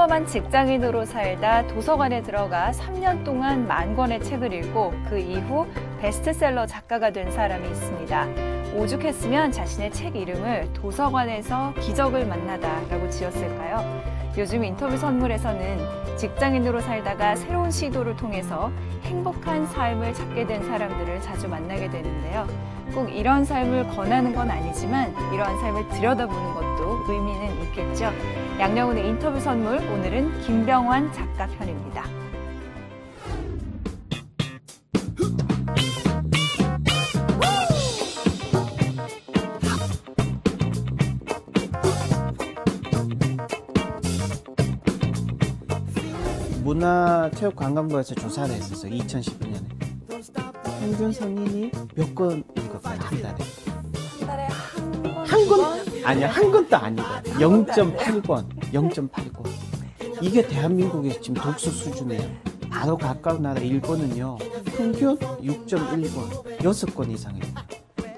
평범한 직장인으로 살다 도서관에 들어가 3년 동안 10,000권의 책을 읽고 그 이후 베스트셀러 작가가 된 사람이 있습니다. 오죽했으면 자신의 책 이름을 도서관에서 기적을 만나다라고 지었을까요? 요즘 인터뷰 선물에서는 직장인으로 살다가 새로운 시도를 통해서 행복한 삶을 찾게 된 사람들을 자주 만나게 되는데요. 꼭 이런 삶을 권하는 건 아니지만 이러한 삶을 들여다보는 것도 의미는 있겠죠. 양영훈의 인터뷰 선물, 오늘은 김병환 작가 편입니다. 문화체육관광부에서 조사를 했었어요. 2012년에. 평균 성인이 몇 권 읽었어요? 한 달에? 한 달에 한 권? 아니요. 한 권도 아니고 0.8권. 0.8권. 이게 대한민국의 지금 독서 수준이에요. 바로 가까운 나라 일본은요. 평균 6.1권. 6권 이상이에요.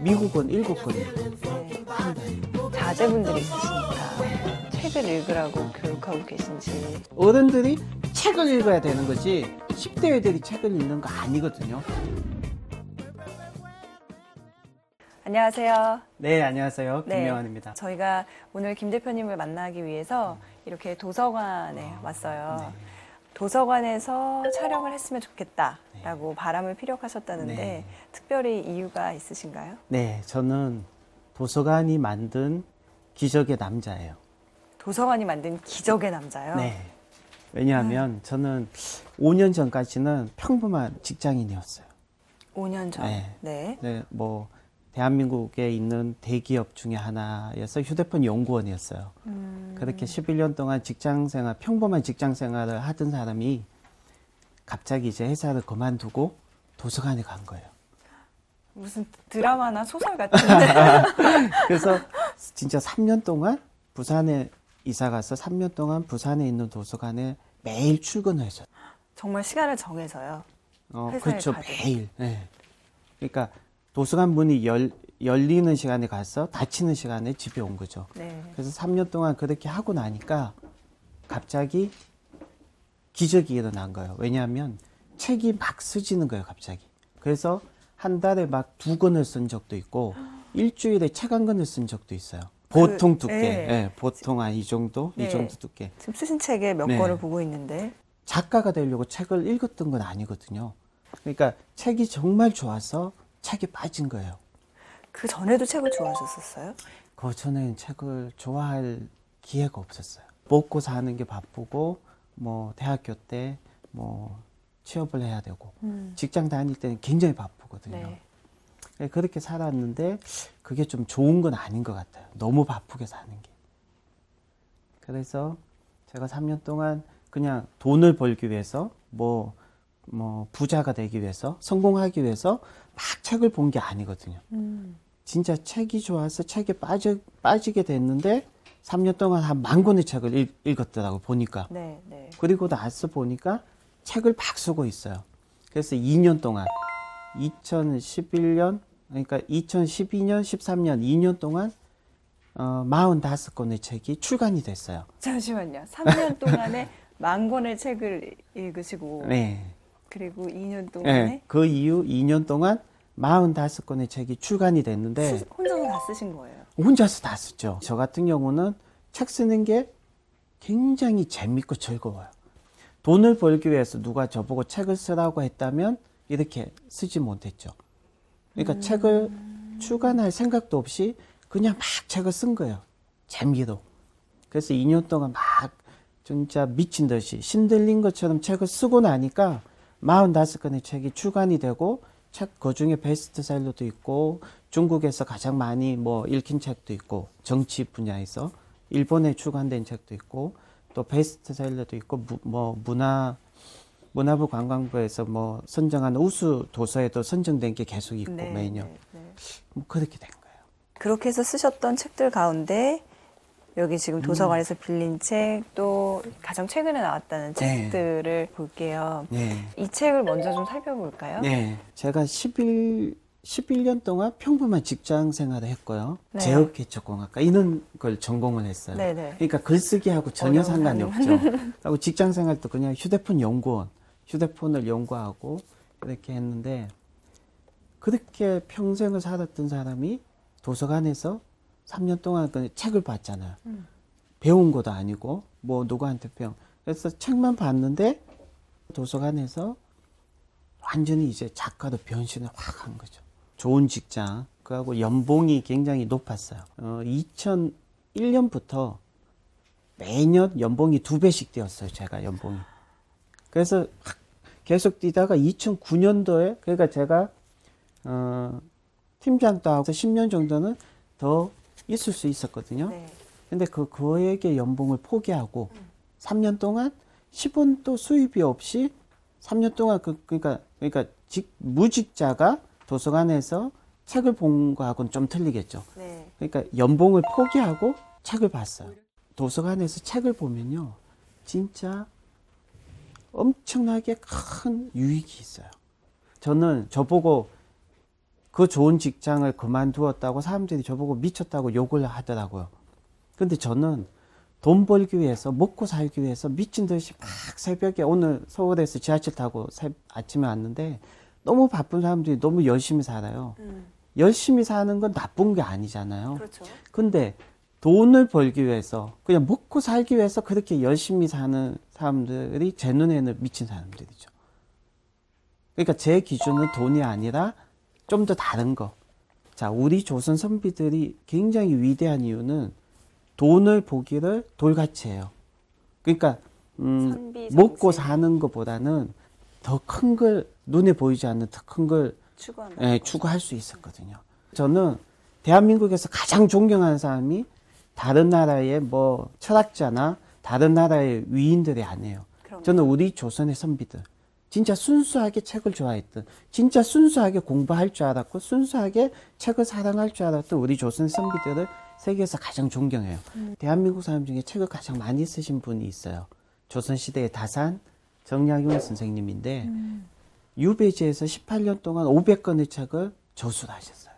미국은 7권이에요. 한 달에. 자제분들이 있으시니까 책을 읽으라고 교육하고 계신지. 어른들이 책을 읽어야 되는 거지 10대 애들이 책을 읽는 거 아니거든요. 안녕하세요. 네, 안녕하세요. 김명환입니다. 저희가 오늘 김 대표님을 만나기 위해서 이렇게 도서관에 왔어요. 네. 도서관에서 촬영을 했으면 좋겠다라고 바람을 피력하셨다는데 네. 특별히 이유가 있으신가요? 네, 저는 도서관이 만든 기적의 남자예요. 도서관이 만든 기적의 남자요? 네. 왜냐하면 저는 5년 전까지는 평범한 직장인이었어요. 5년 전. 네. 네, 뭐 대한민국에 있는 대기업 중에 하나여서 휴대폰 연구원이었어요. 그렇게 11년 동안 직장생활, 평범한 직장생활을 하던 사람이 갑자기 이제 회사를 그만두고 도서관에 간 거예요. 무슨 드라마나 소설 같은데. 그래서 진짜 3년 동안 부산에 이사 가서 3년 동안 부산에 있는 도서관에 매일 출근을 했어요. 정말 시간을 정해서요? 그렇죠. 매일. 네. 그러니까 도서관 문이 열리는 시간에 가서 닫히는 시간에 집에 온 거죠. 네. 그래서 3년 동안 그렇게 하고 나니까 갑자기 기적이 일어난 거예요. 왜냐하면 책이 막 쓰지는 거예요, 갑자기. 그래서 한 달에 막 2권을 쓴 적도 있고 일주일에 책 1권을 쓴 적도 있어요. 보통 두께. 네, 보통 한 이 정도? 이 정도 두께. 지금 쓰신 책에 몇 권을 보고 있는데. 작가가 되려고 책을 읽었던 건 아니거든요. 그러니까 책이 정말 좋아서 책에 빠진 거예요. 그 전에도 책을 좋아하셨었어요? 그 전에는 책을 좋아할 기회가 없었어요. 먹고 사는 게 바쁘고, 뭐, 대학교 때, 뭐, 취업을 해야 되고, 직장 다닐 때는 굉장히 바쁘거든요. 네. 그렇게 살았는데, 그게 좀 좋은 건 아닌 것 같아요. 너무 바쁘게 사는 게. 그래서 제가 3년 동안 그냥 돈을 벌기 위해서, 뭐, 부자가 되기 위해서, 성공하기 위해서 막 책을 본 게 아니거든요. 진짜 책이 좋아서 책에 빠지게 됐는데 3년 동안 한 10,000권의 책을 읽었더라고요, 보니까. 네. 그리고 나서 보니까 책을 막 쓰고 있어요. 그래서 2년 동안, 2011년, 그러니까 2012년, 13년, 2년 동안 45권의 책이 출간이 됐어요. 잠시만요. 3년 동안에 10,000권의 책을 읽으시고. 네. 그리고 2년 동안에? 네, 그 이후 2년 동안 45권의 책이 출간이 됐는데 혼자서 다 쓰신 거예요? 혼자서 다 썼죠. 저 같은 경우는 책 쓰는 게 굉장히 재밌고 즐거워요. 돈을 벌기 위해서 누가 저보고 책을 쓰라고 했다면 이렇게 쓰지 못했죠. 그러니까 책을 출간할 생각도 없이 그냥 막 책을 쓴 거예요. 재미로. 그래서 2년 동안 막 진짜 미친 듯이 신들린 것처럼 책을 쓰고 나니까 45권의 책이 출간이 되고 책 그중에 베스트셀러도 있고 중국에서 가장 많이 뭐 읽힌 책도 있고 정치 분야에서 일본에 출간된 책도 있고 또 베스트셀러도 있고 뭐 문화부 관광부에서 뭐 선정한 우수 도서에도 선정된 게 계속 있고 매년 뭐 그렇게 된 거예요. 그렇게 해서 쓰셨던 책들 가운데 여기 지금 도서관에서 빌린 책, 또 가장 최근에 나왔다는 책들을 볼게요. 이 책을 먼저 좀 살펴볼까요? 네. 제가 11 11년 동안 평범한 직장 생활을 했고요. 네. 제어개척공학과 이런 걸 전공을 했어요. 네네. 그러니까 글쓰기하고 전혀 어려운 상관이 없죠. 그리고 직장 생활도 그냥 휴대폰 연구원, 휴대폰을 연구하고 이렇게 했는데 그렇게 평생을 살았던 사람이 도서관에서 3년 동안 그 책을 봤잖아요. 배운 것도 아니고 뭐 누구한테 그래서 책만 봤는데 도서관에서 완전히 이제 작가로 변신을 확 한 거죠. 좋은 직장, 그하고 연봉이 굉장히 높았어요. 2001년부터 매년 연봉이 2배씩 뛰었어요. 제가 연봉이. 그래서 계속 뛰다가 2009년도에 그러니까 제가 팀장도 하고 10년 정도는 더 있을 수 있었거든요. 네. 근데 그에게 연봉을 포기하고 3년 동안 10원도 수입이 없이 3년 동안 그러니까 무직자가 도서관에서 책을 본 거하고는 좀 틀리겠죠. 네. 그러니까 연봉을 포기하고 책을 봤어요. 도서관에서 책을 보면요, 진짜 엄청나게 큰 유익이 있어요. 저는 저보고 그 좋은 직장을 그만두었다고 사람들이 저보고 미쳤다고 욕을 하더라고요. 근데 저는 돈 벌기 위해서, 먹고 살기 위해서 미친 듯이 막 새벽에, 오늘 서울에서 지하철 타고 아침에 왔는데 너무 바쁜 사람들이 너무 열심히 살아요. 열심히 사는 건 나쁜 게 아니잖아요. 그렇죠. 근데 돈을 벌기 위해서, 그냥 먹고 살기 위해서 그렇게 열심히 사는 사람들이 제 눈에는 미친 사람들이죠. 그러니까 제 기준은 돈이 아니라 좀 더 다른 거. 자, 우리 조선 선비들이 굉장히 위대한 이유는 돈을 보기를 돌같이 해요. 그러니까 먹고 사는 것보다는 더 큰 걸, 눈에 보이지 않는 더 큰 걸 추구할 수 있었거든요. 저는 대한민국에서 가장 존경하는 사람이 다른 나라의 뭐 철학자나 다른 나라의 위인들이 아니에요. 저는 우리 조선의 선비들, 진짜 순수하게 책을 좋아했던, 진짜 순수하게 공부할 줄 알았고 순수하게 책을 사랑할 줄 알았던 우리 조선 선비들을 세계에서 가장 존경해요. 대한민국 사람 중에 책을 가장 많이 쓰신 분이 있어요. 조선시대의 다산 정약용 선생님인데 유배지에서 18년 동안 500권의 책을 저술을 하셨어요.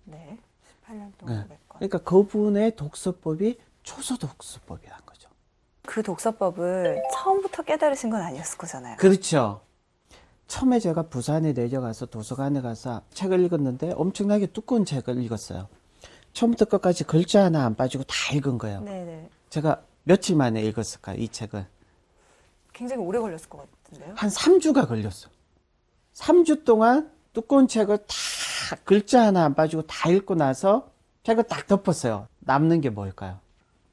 네. 18년 동안 500권. 그러니까 그분의 독서법이 초서 독서법이란 거죠. 그 독서법을 처음부터 깨달으신 건 아니었을 거잖아요. 그렇죠. 처음에 제가 부산에 내려가서 도서관에 가서 책을 읽었는데 엄청나게 두꺼운 책을 읽었어요. 처음부터 끝까지 글자 하나 안 빠지고 다 읽은 거예요. 네네. 제가 며칠 만에 읽었을까요, 이 책을? 굉장히 오래 걸렸을 것 같은데요? 한 3주가 걸렸어. 3주 동안 두꺼운 책을 다 글자 하나 안 빠지고 다 읽고 나서 책을 딱 덮었어요. 남는 게 뭘까요?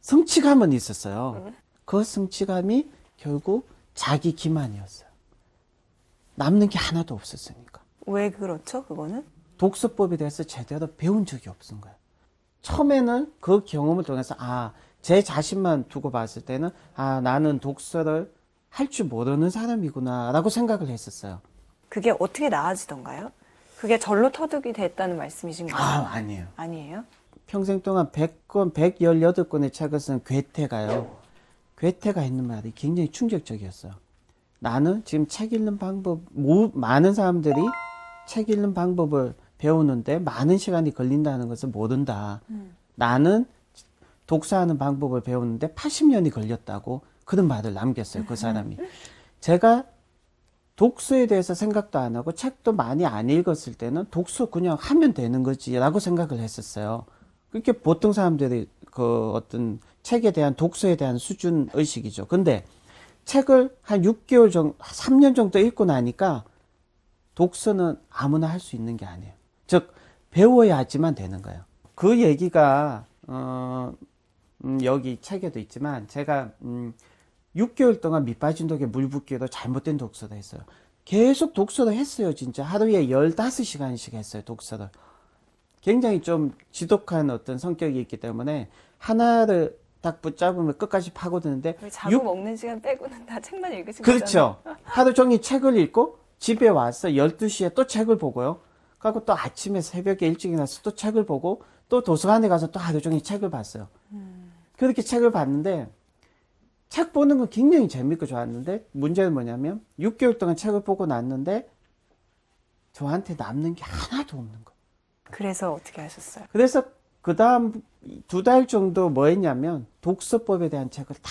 성취감은 있었어요. 그 성취감이 결국 자기 기만이었어요. 남는 게 하나도 없었으니까. 왜 그렇죠, 그거는? 독서법에 대해서 제대로 배운 적이 없은 거예요. 처음에는 그 경험을 통해서 제 자신만 두고 봤을 때는 나는 독서를 할 줄 모르는 사람이구나 라고 생각을 했었어요. 그게 어떻게 나아지던가요? 그게 절로 터득이 됐다는 말씀이신가요? 아니에요. 아니에요? 평생 동안 100권, 118권의 책을 쓴 괴테가요. 괴테가 했는 말이 굉장히 충격적이었어요. 나는 지금 책 읽는 방법, 많은 사람들이 책 읽는 방법을 배우는데 많은 시간이 걸린다는 것을 모른다. 나는 독서하는 방법을 배우는데 80년이 걸렸다고 그런 말을 남겼어요, 그 사람이. 제가 독서에 대해서 생각도 안 하고 책도 많이 안 읽었을 때는 독서 그냥 하면 되는 거지 라고 생각을 했었어요. 그렇게 보통 사람들이 그 어떤 책에 대한 독서에 대한 수준 의식이죠. 근데 책을 한 6개월 정도, 3년 정도 읽고 나니까 독서는 아무나 할 수 있는 게 아니에요. 즉, 배워야지만 되는 거예요. 그 얘기가, 여기 책에도 있지만, 제가, 6개월 동안 밑빠진 독에 물 붓기로 잘못된 독서를 했어요. 계속 독서를 했어요, 진짜. 하루에 15시간씩 했어요, 독서를. 굉장히 좀 지독한 어떤 성격이 있기 때문에, 하나를 딱 붙잡으면 끝까지 파고드는데. 자고 먹는 시간 빼고는 다 책만 읽으신 그렇죠. 거잖아요. 하루 종일 책을 읽고, 집에 와서 12시에 또 책을 보고요. 그리고 또 아침에 새벽에 일찍 일어나서 또 책을 보고, 또 도서관에 가서 또 하루 종일 책을 봤어요. 그렇게 책을 봤는데, 책 보는 건 굉장히 재밌고 좋았는데, 문제는 뭐냐면, 6개월 동안 책을 보고 났는데, 저한테 남는 게 하나도 없는 거예요. 그래서 어떻게 하셨어요? 그래서 그 다음 2달 정도 뭐 했냐면 독서법에 대한 책을 다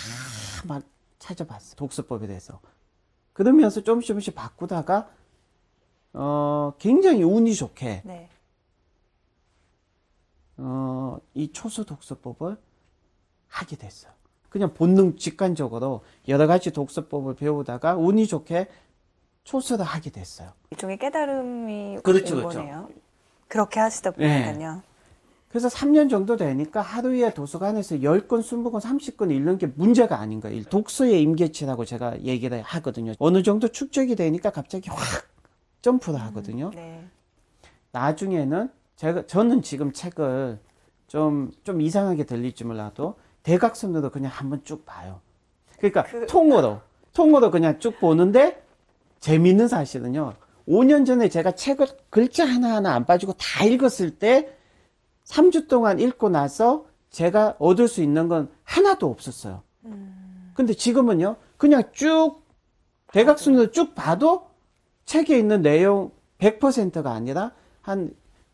막 찾아봤어요. 독서법에 대해서. 그러면서 조금씩 바꾸다가 굉장히 운이 좋게 네. 이 초수 독서법을 하게 됐어요. 그냥 본능 직관적으로 여러 가지 독서법을 배우다가 운이 좋게 초수를 하게 됐어요. 일종의 깨달음이 그렇죠, 온 그렇죠. 거네요. 그렇게 하시다 보니까요. 그래서 3년 정도 되니까 하루에 도서관에서 10권, 20권, 30권 읽는 게 문제가 아닌 거예요. 독서의 임계치라고 제가 얘기를 하거든요. 어느 정도 축적이 되니까 갑자기 확 점프를 하거든요. 네. 나중에는 저는 지금 책을 좀 이상하게 들릴지 몰라도 대각선으로 그냥 한번 쭉 봐요. 그러니까 통으로 그냥 쭉 보는데 재밌는 사실은요. 5년 전에 제가 책을 글자 하나하나 안 빠지고 다 읽었을 때 3주 동안 읽고 나서 제가 얻을 수 있는 건 하나도 없었어요. 근데 지금은요, 그냥 쭉 대각선으로 쭉 봐도 책에 있는 내용 100%가 아니라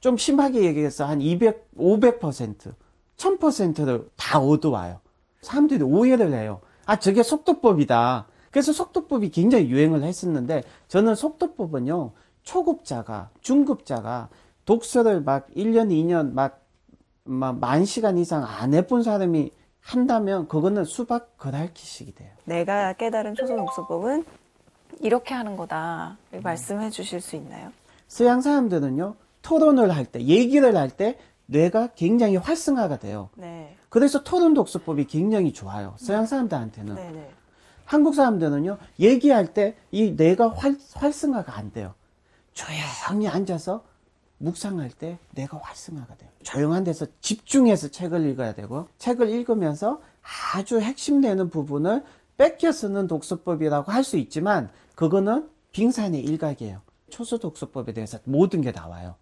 좀 심하게 얘기해서 한 200, 500%, 1000%를 다 얻어와요. 사람들이 오해를 해요. 아, 저게 속도법이다. 그래서 속도법이 굉장히 유행을 했었는데, 저는 속도법은요, 초급자가, 중급자가 독서를 막 1년, 2년 막 10,000시간 이상 안 해본 사람이 한다면 그거는 수박 그랄기식이 돼요. 내가 깨달은 초선 독서법은 이렇게 하는 거다. 말씀해 주실 수 있나요? 서양 사람들은요, 토론을 할 때, 얘기를 할 때 뇌가 굉장히 활성화가 돼요. 네. 그래서 토론 독서법이 굉장히 좋아요. 서양 사람들한테는. 네네. 한국 사람들은요, 얘기할 때 이 뇌가 활성화가 안 돼요. 조용히 앉아서 묵상할 때 뇌가 활성화가 돼요. 조용한 데서 집중해서 책을 읽어야 되고, 책을 읽으면서 아주 핵심 되는 부분을 뺏겨 쓰는 독서법이라고 할 수 있지만, 그거는 빙산의 일각이에요. 초수 독서법에 대해서 모든 게 나와요.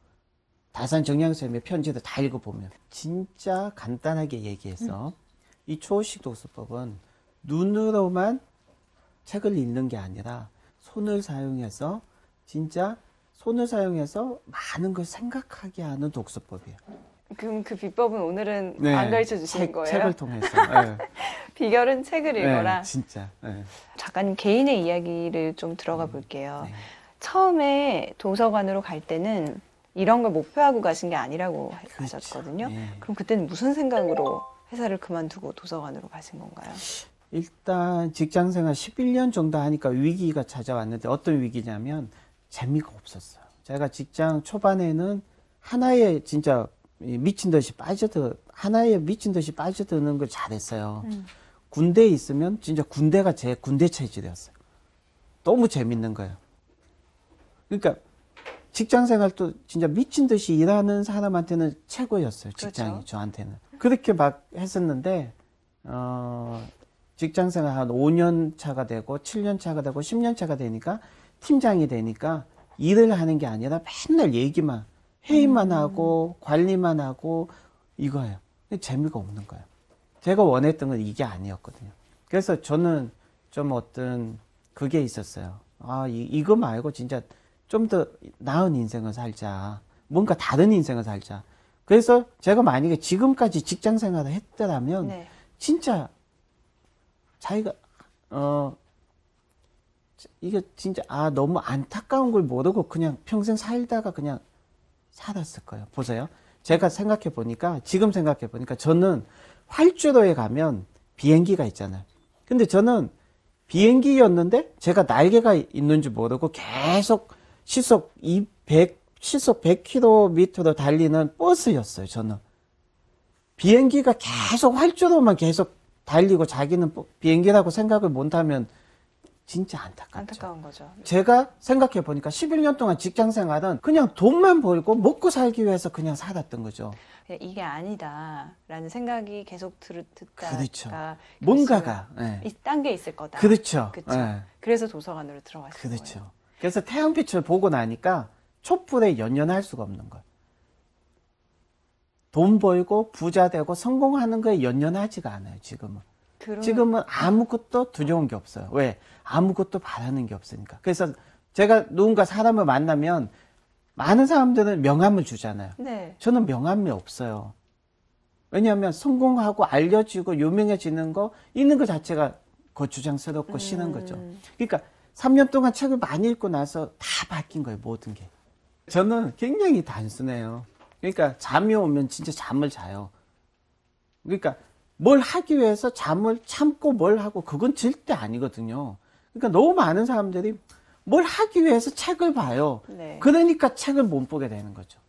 다산 정량쌤의 편지를 다 읽어보면. 진짜 간단하게 얘기해서, 이 초식 독서법은 눈으로만 책을 읽는 게 아니라 손을 사용해서 많은 걸 생각하게 하는 독서법이에요. 그럼 그 비법은 오늘은 안 가르쳐 주시는 거예요? 책을 통해서. 네. 비결은 책을 읽어라. 네, 진짜. 네. 작가님 개인의 이야기를 좀 들어가 볼게요. 네. 처음에 도서관으로 갈 때는 이런 걸 목표하고 가신 게 아니라고 그렇죠. 하셨거든요. 네. 그럼 그때는 무슨 생각으로 회사를 그만두고 도서관으로 가신 건가요? 일단 직장생활 11년 정도 하니까 위기가 찾아왔는데 어떤 위기냐면 재미가 없었어요. 제가 직장 초반에는 하나에 진짜 미친 듯이 빠져드는 걸 잘했어요. 군대에 있으면 진짜 군대가 제 군대 체질이었어요. 너무 재밌는 거예요. 그러니까 직장 생활도 진짜 미친 듯이 일하는 사람한테는 최고였어요. 직장이. 그렇죠. 저한테는. 그렇게 막 했었는데 직장 생활 한 5년 차가 되고 7년 차가 되고 10년 차가 되니까 팀장이 되니까 일을 하는 게 아니라 맨날 얘기만 회의만 하고 관리만 하고 이거예요. 재미가 없는 거예요. 제가 원했던 건 이게 아니었거든요. 그래서 저는 좀 어떤 그게 있었어요. 아, 이거 말고 진짜 좀 더 나은 인생을 살자. 뭔가 다른 인생을 살자. 그래서 제가 만약에 지금까지 직장 생활을 했더라면 네. 진짜 자기가 이게 진짜 너무 안타까운 걸 모르고 그냥 평생 살다가 그냥 살았을 거예요. 보세요. 제가 지금 생각해 보니까 저는 활주로에 가면 비행기가 있잖아요. 근데 저는 비행기였는데 제가 날개가 있는 줄 모르고 계속 시속 100km로 달리는 버스였어요. 저는 비행기가 계속 활주로만 계속 달리고 자기는 비행기라고 생각을 못하면 진짜 안타깝죠. 안타까운 거죠. 제가 생각해 보니까 11년 동안 직장 생활은 그냥 돈만 벌고 먹고 살기 위해서 그냥 살았던 거죠. 이게 아니다라는 생각이 계속 듣다가 그렇죠. 뭔가가 딴 게 있을 거다. 그렇죠. 그렇죠. 네. 그래서 도서관으로 들어가신 그렇죠. 거예요. 그래서 태양빛을 보고 나니까 촛불에 연연할 수가 없는 거예요. 돈 벌고 부자 되고 성공하는 거에 연연하지가 않아요. 지금은 아무것도 두려운 게 없어요. 왜? 아무것도 바라는 게 없으니까. 그래서 제가 누군가 사람을 만나면 많은 사람들은 명함을 주잖아요. 네. 저는 명함이 없어요. 왜냐하면 성공하고 알려지고 유명해지는 거 있는 것 자체가 거추장스럽고 싫은 거죠. 그러니까 3년 동안 책을 많이 읽고 나서 다 바뀐 거예요, 모든 게. 저는 굉장히 단순해요. 그러니까 잠이 오면 진짜 잠을 자요. 그러니까 뭘 하기 위해서 잠을 참고 뭘 하고 그건 절대 아니거든요. 그러니까 너무 많은 사람들이 뭘 하기 위해서 책을 봐요. 네. 그러니까 책을 못 보게 되는 거죠.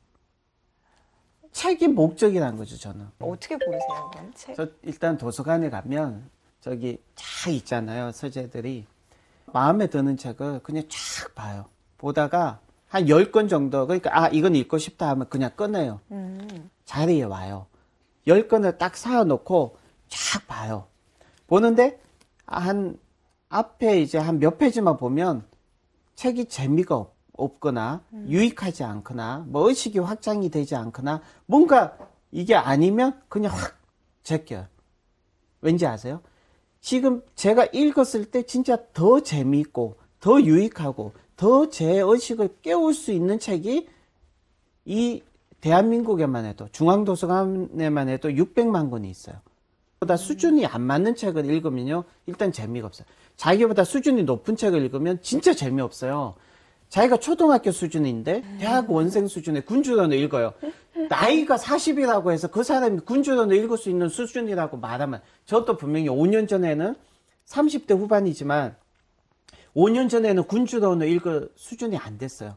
책이 목적이라는 거죠, 저는. 어떻게 고르세요, 그럼 책? 저 일단 도서관에 가면 저기 쫙 있잖아요, 서재들이. 마음에 드는 책을 그냥 쫙 봐요. 보다가 한 10권 정도, 그러니까 이건 읽고 싶다 하면 그냥 꺼내요. 자리에 와요. 10권을 딱 사놓고 쫙 봐요. 보는데 앞에 이제 한 몇 페이지만 보면 책이 재미가 없거나 유익하지 않거나 뭐 의식이 확장이 되지 않거나 뭔가 이게 아니면 그냥 확 제껴요. 왠지 아세요? 지금 제가 읽었을 때 진짜 더 재미있고 더 유익하고 더 제 의식을 깨울 수 있는 책이 이 대한민국에만 해도 중앙도서관에만 해도 600만 권이 있어요. 보다 수준이 안 맞는 책을 읽으면요, 일단 재미가 없어요. 자기보다 수준이 높은 책을 읽으면 진짜 재미없어요. 자기가 초등학교 수준인데 대학 원생 수준의 군주론을 읽어요. 나이가 40이라고 해서 그 사람이 군주론을 읽을 수 있는 수준이라고 말하면, 저도 분명히 5년 전에는 30대 후반이지만 5년 전에는 군주론을 읽을 수준이 안 됐어요.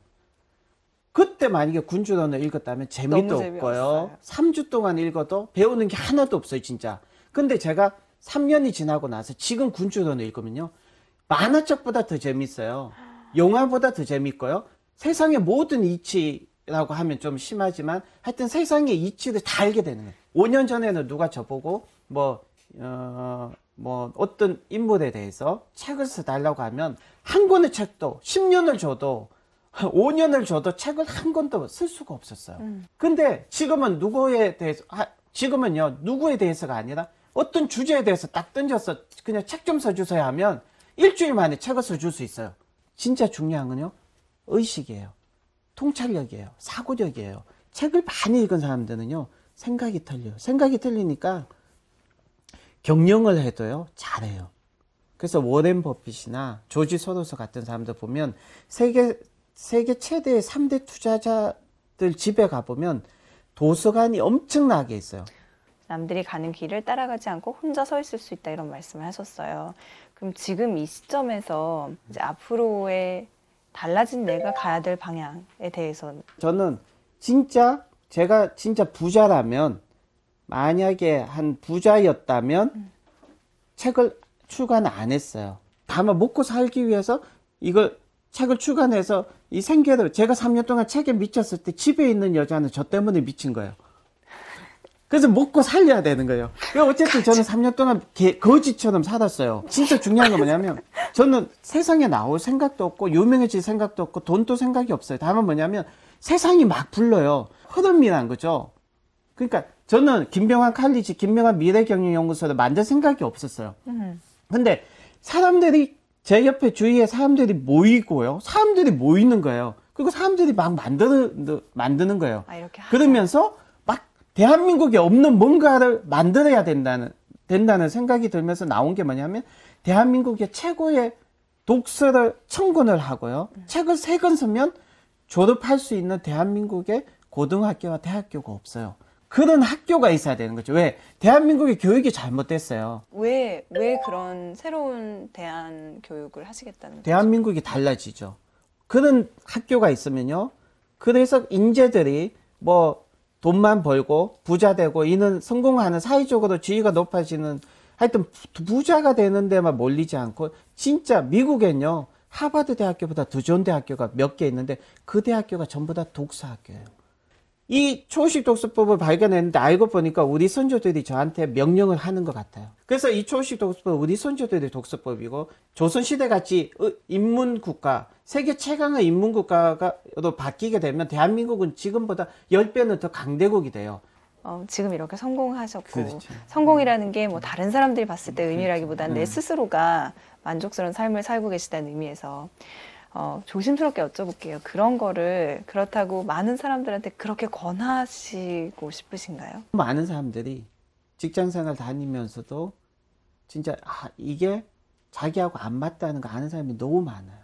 그때 만약에 군주론을 읽었다면 재미도 없고요. 3주 동안 읽어도 배우는 게 하나도 없어요, 진짜. 근데 제가 3년이 지나고 나서 지금 군주론을 읽으면요, 만화책보다 더 재밌어요. 영화보다 더 재밌고요. 세상의 모든 이치라고 하면 좀 심하지만 하여튼 세상의 이치를 다 알게 되는 거예요. 5년 전에는 누가 저보고 어떤 인물에 대해서 책을 써달라고 하면 한 권의 책도 10년을 줘도 5년을 줘도 책을 한 권도 쓸 수가 없었어요. 근데 지금은 지금은요, 누구에 대해서가 아니라 어떤 주제에 대해서 딱 던져서 그냥 책 좀 써주세요 하면 일주일 만에 책을 써줄 수 있어요. 진짜 중요한 건요, 의식이에요. 통찰력이에요. 사고력이에요. 책을 많이 읽은 사람들은요, 생각이 틀려요. 생각이 틀리니까 경영을 해도요, 잘해요. 그래서 워렌 버핏이나 조지 소로스 같은 사람들 보면 세계 최대의 3대 투자자들 집에 가보면 도서관이 엄청나게 있어요. 남들이 가는 길을 따라가지 않고 혼자 서 있을 수 있다, 이런 말씀을 하셨어요. 그럼 지금 이 시점에서 이제 앞으로의 달라진 내가 가야 될 방향에 대해서는? 저는 제가 진짜 부자라면, 만약에 한 부자였다면 책을 출간 안 했어요. 다만 먹고 살기 위해서 이걸 책을 출간해서 이 생계를, 제가 3년 동안 책에 미쳤을 때 집에 있는 여자는 저 때문에 미친 거예요. 그래서 먹고 살려야 되는 거예요. 어쨌든 저는 3년 동안 거지처럼 살았어요. 진짜 중요한 건 뭐냐면, 저는 세상에 나올 생각도 없고 유명해질 생각도 없고 돈도 생각이 없어요. 다만 뭐냐면 세상이 막 불러요. 흐름이란 거죠. 그러니까 저는 김병환 미래경영연구소를 만들 생각이 없었어요. 근데 사람들이, 제 옆에 주위에 사람들이 모이고요. 사람들이 모이는 거예요. 그리고 사람들이 막 만드는 거예요. 이렇게 하자. 그러면서 막 대한민국에 없는 뭔가를 만들어야 된다는 생각이 들면서 나온 게 뭐냐면, 대한민국의 최고의 독서를 청군을 하고요. 책을 3권 쓰면 졸업할 수 있는 대한민국의 고등학교와 대학교가 없어요. 그런 학교가 있어야 되는 거죠. 왜? 대한민국의 교육이 잘못됐어요. 왜 그런 새로운 대한 교육을 하시겠다는 거죠? 대한민국이 달라지죠. 그런 학교가 있으면요, 그래서 인재들이 돈만 벌고 부자 되고 이는 성공하는, 사회적으로 지위가 높아지는, 하여튼 부자가 되는 데만 몰리지 않고, 진짜 미국엔요, 하버드 대학교보다 더 좋은 대학교가 몇 개 있는데 그 대학교가 전부 다 독서학교예요. 이 초식 독서법을 발견했는데 알고 보니까 우리 선조들이 저한테 명령을 하는 것 같아요. 그래서 이 초식 독서법, 우리 선조들의 독서법이고, 조선시대같이 인문국가, 세계 최강의 인문국가로 바뀌게 되면 대한민국은 지금보다 10배는 더 강대국이 돼요. 지금 이렇게 성공하셨고, 그렇죠. 성공이라는 게 다른 사람들이 봤을 때 의미라기보다는 내 스스로가 만족스러운 삶을 살고 계시다는 의미에서 조심스럽게 여쭤볼게요. 그런 거를 그렇다고 많은 사람들한테 그렇게 권하시고 싶으신가요? 많은 사람들이 직장생활 다니면서도 진짜 이게 자기하고 안 맞다는 거 아는 사람이 너무 많아요.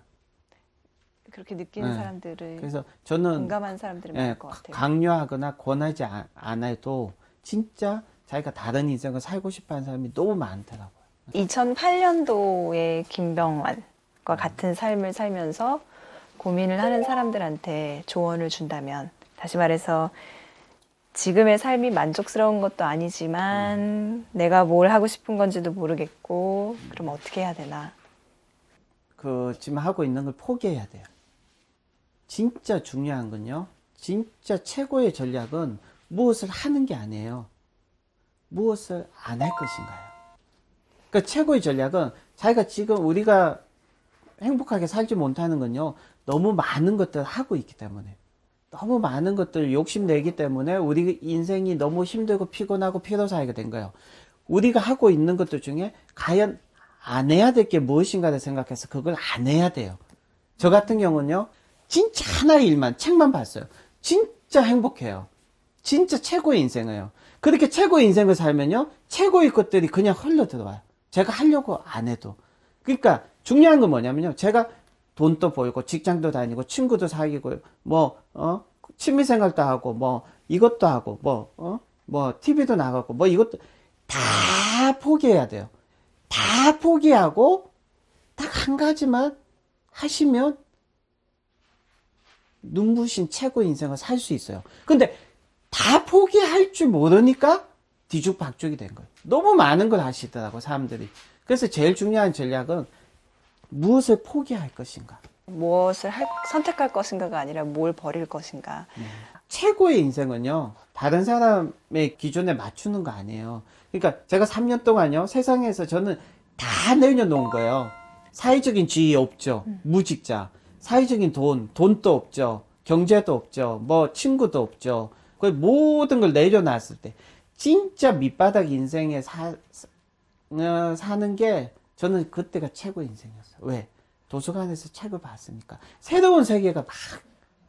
그렇게 느끼는 네. 사람들을 그래서 저는 공감하는 사람들이 많을 것 같아요. 강요하거나 권하지 않아도 진짜 자기가 다른 인생을 살고 싶어하는 사람이 너무 많더라고요. 2008년도에 김병완과 같은 삶을 살면서 고민을 하는 사람들한테 조언을 준다면, 다시 말해서 지금의 삶이 만족스러운 것도 아니지만 내가 뭘 하고 싶은 건지도 모르겠고 그럼 어떻게 해야 되나? 지금 하고 있는 걸 포기해야 돼요. 진짜 중요한 건요. 진짜 최고의 전략은 무엇을 하는 게 아니에요. 무엇을 안 할 것인가요. 그러니까 최고의 전략은 자기가 지금 우리가 행복하게 살지 못하는 건요. 너무 많은 것들을 하고 있기 때문에. 너무 많은 것들을 욕심내기 때문에 우리 인생이 너무 힘들고 피곤하고 피로사하게 된 거예요. 우리가 하고 있는 것들 중에 과연 안 해야 될 게 무엇인가를 생각해서 그걸 안 해야 돼요. 저 같은 경우는요. 진짜 하나의 일만, 책만 봤어요. 진짜 행복해요. 진짜 최고의 인생이에요. 그렇게 최고의 인생을 살면요. 최고의 것들이 그냥 흘러 들어와요. 제가 하려고 안 해도. 그러니까 중요한 건 뭐냐면요. 제가 돈도 벌고 직장도 다니고 친구도 사귀고 취미생활도 하고 이것도 하고 TV도 나가고 이것도 다 포기해야 돼요. 다 포기하고 딱 한 가지만 하시면 눈부신 최고 인생을 살 수 있어요. 근데 다 포기할 줄 모르니까 뒤죽박죽이 된 거예요. 너무 많은 걸 하시더라고 사람들이. 그래서 제일 중요한 전략은 무엇을 포기할 것인가. 무엇을 선택할 것인가가 아니라 뭘 버릴 것인가. 최고의 인생은요. 다른 사람의 기준에 맞추는 거 아니에요. 그러니까 제가 3년 동안요. 세상에서 저는 다 내려놓은 거예요. 사회적인 지위 없죠. 무직자. 사회적인 돈도 없죠. 경제도 없죠. 친구도 없죠. 그 모든 걸 내려놨을 때 진짜 밑바닥 인생에 사는 게 저는 그때가 최고 인생이었어요. 왜? 도서관에서 책을 봤으니까 새로운 세계가 막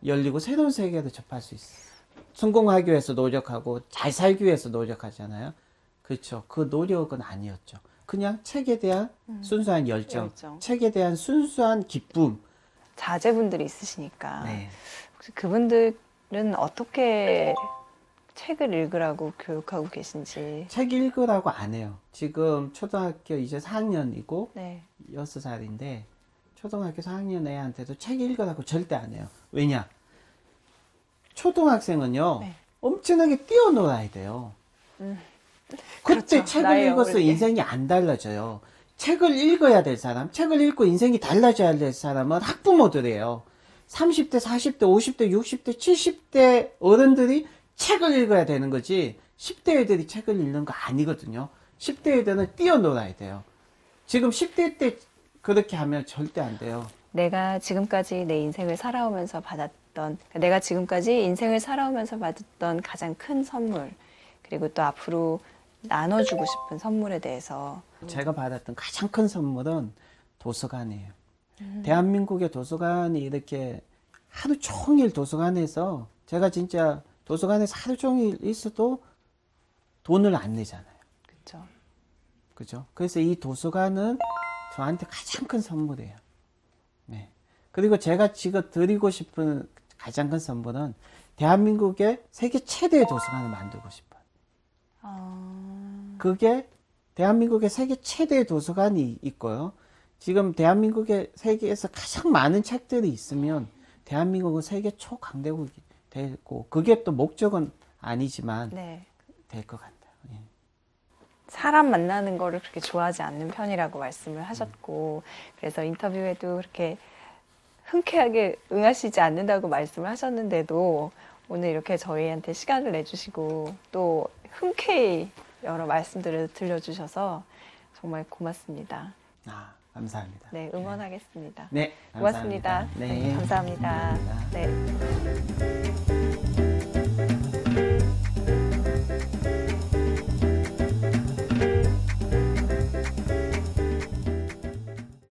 열리고 새로운 세계를 접할 수 있어요. 성공하기 위해서 노력하고 잘 살기 위해서 노력하잖아요. 그렇죠. 그 노력은 아니었죠. 그냥 책에 대한 순수한 열정. 책에 대한 순수한 기쁨. 자제분들이 있으시니까 네. 혹시 그분들은 어떻게 책을 읽으라고 교육하고 계신지. 책 읽으라고 안 해요. 지금 초등학교 이제 4학년이고 네. 6살인데 초등학교 4학년 애한테도 책 읽으라고 절대 안 해요. 왜냐? 초등학생은요. 네. 엄청나게 뛰어놀아야 돼요. 그때 그렇죠. 책을 읽어서 인생이 안 달라져요. 책을 읽어야 될 사람, 책을 읽고 인생이 달라져야 될 사람은 학부모들이에요. 30대, 40대, 50대, 60대, 70대 어른들이 책을 읽어야 되는 거지 10대 애들이 책을 읽는 거 아니거든요. 10대 애들은 뛰어놀아야 돼요. 지금 10대 때 그렇게 하면 절대 안 돼요. 내가 지금까지 내 인생을 살아오면서 내가 지금까지 인생을 살아오면서 받았던 가장 큰 선물, 그리고 또 앞으로 나눠주고 싶은 선물에 대해서. 제가 받았던 가장 큰 선물은 도서관이에요. 대한민국의 도서관이 이렇게 하루 종일 도서관에서 제가 진짜 도서관에서 하루 종일 있어도 돈을 안 내잖아요. 그렇죠. 그죠? 그래서 이 도서관은 저한테 가장 큰 선물이에요. 네. 그리고 제가 지금 드리고 싶은 가장 큰 선물은 대한민국의 세계 최대의 도서관을 만들고 싶어요. 그게 대한민국의 세계 최대의 도서관이 있고요. 지금 대한민국의 세계에서 가장 많은 책들이 있으면 대한민국은 세계 초강대국이 되고, 그게 또 목적은 아니지만 네. 될 것 같아요. 예. 사람 만나는 거를 그렇게 좋아하지 않는 편이라고 말씀을 하셨고, 그래서 인터뷰에도 그렇게 흔쾌하게 응하시지 않는다고 말씀을 하셨는데도 오늘 이렇게 저희한테 시간을 내주시고 또 흔쾌히 여러 말씀들을 들려주셔서 정말 고맙습니다. 감사합니다. 네, 응원하겠습니다. 네, 고맙습니다. 감사합니다. 네, 감사합니다. 감사합니다. 네.